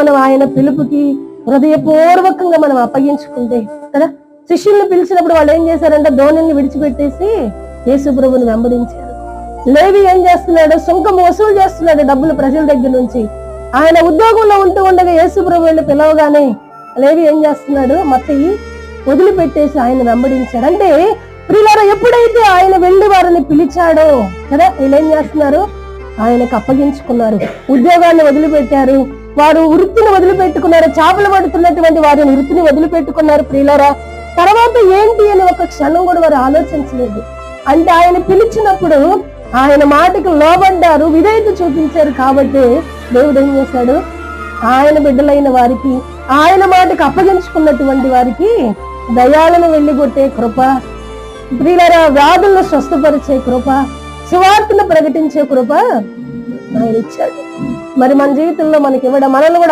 మనం ఆయన పిలుపుకి హృదయపూర్వకంగా మనం అప్పగించుకుంటే కదా. శిష్యుల్ని పిలిచినప్పుడు వాళ్ళు ఏం చేశారంటే ధోనిని విడిచిపెట్టేసి యేసు ప్రభువుని వెంబడించారు. లేవి ఏం చేస్తున్నాడు? సుంకం వసూలు చేస్తున్నాడు డబ్బులు ప్రజల దగ్గర నుంచి. ఆయన ఉద్యోగంలో ఉంటూ ఉండగా యేసు ప్రభువుని పిలవగానే లేవి ఏం చేస్తున్నాడు? మత్తయి వదిలిపెట్టేసి ఆయన వెంబడించాడు. అంటే ప్రియులారా, ఎప్పుడైతే ఆయన వెళ్ళి వారిని పిలిచాడో కదా, వీళ్ళు ఏం చేస్తున్నారు? ఆయనకు అప్పగించుకున్నారు. ఉద్యోగాన్ని వదిలిపెట్టారు, వారు వృత్తిని వదిలిపెట్టుకున్నారు, చేపలు పడుతున్నటువంటి వారిని వృత్తిని వదిలిపెట్టుకున్నారు. ప్రియులారా, తర్వాత ఏంటి అని ఒక క్షణం కూడా వారు ఆలోచించలేదు. అంటే ఆయన పిలిచినప్పుడు ఆయన మాటకు లోబడ్డారు, విధేయత చూపించారు. కాబట్టి దేవుడు ఏం చేశాడు? ఆయన బిడ్డలైన వారికి, ఆయన మాటకు అప్పగించుకున్నటువంటి వారికి దయాలను వెళ్ళిగొట్టే కృప, ప్రియులారా వ్యాధులను స్వస్థపరిచే కృప, సువార్తను ప్రకటించే కృప ఆయన ఇచ్చాడు. మరి మన జీవితంలో మనకి ఇవ్వడం, మనల్ని కూడా